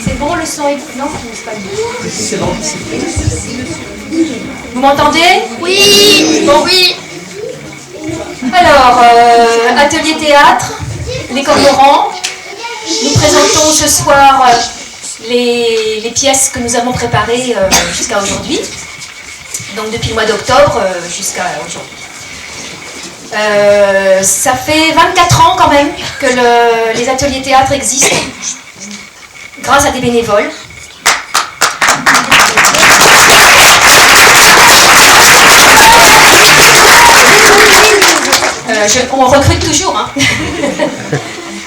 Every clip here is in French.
C'est bon le son est... Non, c'est pas bon. C'est bon. Vous m'entendez? Oui. Bon, oui. Alors, atelier théâtre, les cormorans. Nous présentons ce soir les pièces que nous avons préparées jusqu'à aujourd'hui. Donc depuis le mois d'octobre jusqu'à aujourd'hui. Ça fait 24 ans quand même que les ateliers théâtre existent, grâce à des bénévoles. On recrute toujours, hein.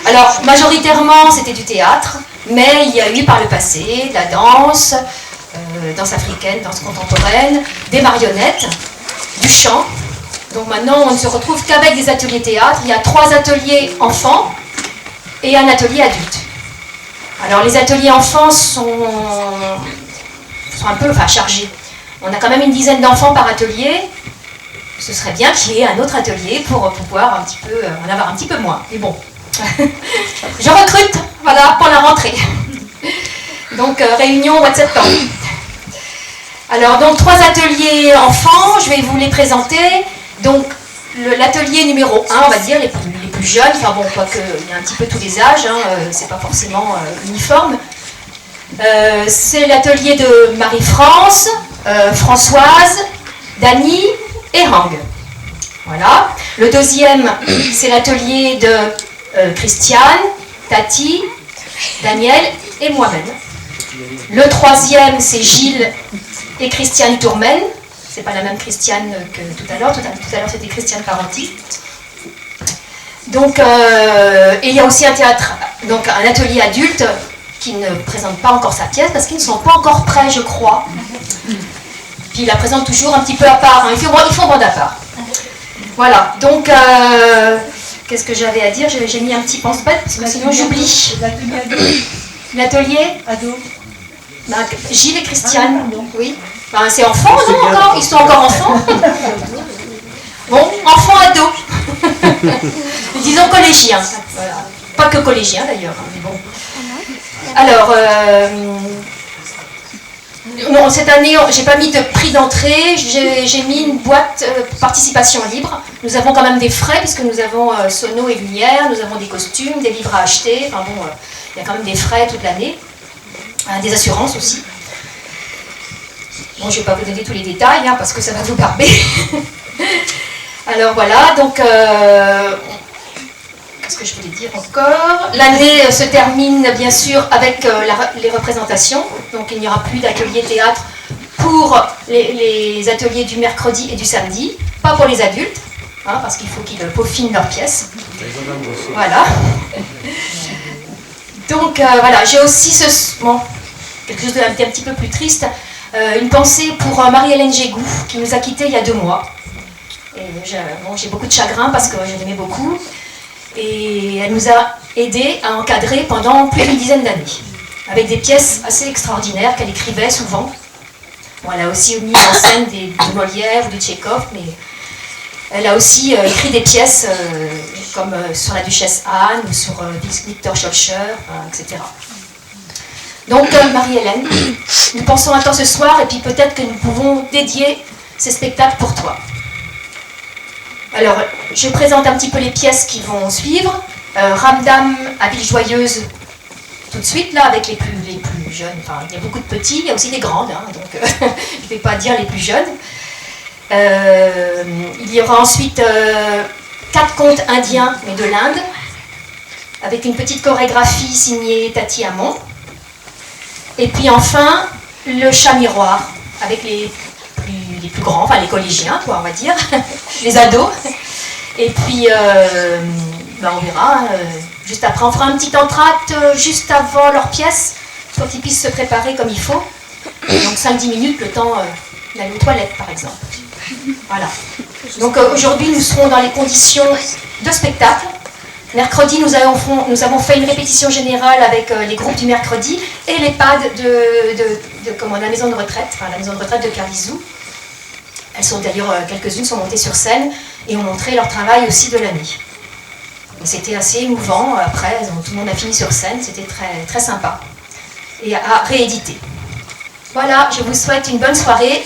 Alors, majoritairement, c'était du théâtre, mais il y a eu par le passé de la danse, danse africaine, danse contemporaine, des marionnettes, du chant. Donc maintenant, on ne se retrouve qu'avec des ateliers théâtre. Il y a 3 ateliers enfants et un atelier adulte. Alors, les ateliers enfants sont un peu chargés. On a quand même une dizaine d'enfants par atelier. Ce serait bien qu'il y ait un autre atelier pour pouvoir en avoir un petit peu moins. Mais bon, je recrute, voilà, pour la rentrée. Donc, réunion au mois de septembre. Alors, donc, 3 ateliers enfants, je vais vous les présenter. Donc, l'atelier numéro 1, on va dire, les plus jeunes, enfin bon, quoique il y a un petit peu tous les âges, hein, c'est pas forcément uniforme. C'est l'atelier de Marie-France, Françoise, Dany et Hang. Voilà. Le deuxième, c'est l'atelier de Christiane, Tati, Daniel et moi-même. Le troisième, c'est Gilles et Christiane Tourmen. C'est pas la même Christiane que tout à l'heure. Tout à l'heure, c'était Christiane Parenti. Donc, et il y a aussi un théâtre, donc un atelier adulte qui ne présente pas encore sa pièce parce qu'ils ne sont pas encore prêts, je crois. Puis il la présente toujours un petit peu à part. Hein. Ils font bande à part. Voilà. Donc, qu'est-ce que j'avais à dire? J'ai mis un petit pense-bête parce que sinon j'oublie. L'atelier ado. Gilles et Christiane. Oui. Ben, c'est enfant, non, encore? Ils sont encore enfants. Bon, enfant-ado. Disons collégien. Voilà. Pas que collégien d'ailleurs, mais bon. Alors, non, cette année, j'ai pas mis de prix d'entrée, j'ai mis une boîte participation libre. Nous avons quand même des frais, puisque nous avons sono et lumière, nous avons des costumes, des livres à acheter, enfin bon, il y a quand même des frais toute l'année, des assurances aussi. Bon, je ne vais pas vous donner tous les détails, hein, parce que ça va vous barber. Alors voilà, donc, qu'est-ce que je voulais dire encore? L'année se termine bien sûr avec les représentations, donc il n'y aura plus d'atelier théâtre pour les ateliers du mercredi et du samedi, pas pour les adultes, hein, parce qu'il faut qu'ils peaufinent leurs pièces. Voilà. Donc voilà, j'ai aussi quelque chose d'un petit peu plus triste. Une pensée pour Marie-Hélène Gégou, qui nous a quittés il y a 2 mois. Et j'ai beaucoup de chagrin parce que je l'aimais beaucoup. Et elle nous a aidés à encadrer pendant plus d'une dizaine d'années, avec des pièces assez extraordinaires qu'elle écrivait souvent. Bon, elle a aussi mis en scène du Molière ou du Tchekhov, mais elle a aussi écrit des pièces comme sur la Duchesse Anne ou sur Victor Schœlcher, etc. Donc, Marie-Hélène, nous pensons à toi ce soir et puis peut-être que nous pouvons dédier ces spectacles pour toi. Alors, je présente un petit peu les pièces qui vont suivre. Ramdam à Villejoyeuse, tout de suite, là, avec les plus jeunes. Enfin, il y a beaucoup de petits, il y a aussi des grandes, hein, donc je ne vais pas dire les plus jeunes. Il y aura ensuite 4 contes indiens, mais de l'Inde, avec une petite chorégraphie signée Tati Hamon. Et puis enfin, le chat miroir, avec les plus grands, enfin les collégiens, quoi, on va dire, les ados. Et puis, on verra, juste après, on fera un petit entracte juste avant leur pièce, pour qu'ils puissent se préparer comme il faut. Donc 5-10 minutes, le temps d'aller aux toilettes, par exemple. Voilà. Donc aujourd'hui, nous serons dans les conditions de spectacle. Mercredi, nous avons fait une répétition générale avec les groupes du mercredi et les PAD de la maison de retraite, enfin la maison de retraite de Carlizou. Elles sont d'ailleurs, quelques-unes sont montées sur scène et ont montré leur travail aussi de l'année. Et c'était assez émouvant. Après, tout le monde a fini sur scène. C'était très, très sympa. Et à rééditer. Voilà, je vous souhaite une bonne soirée.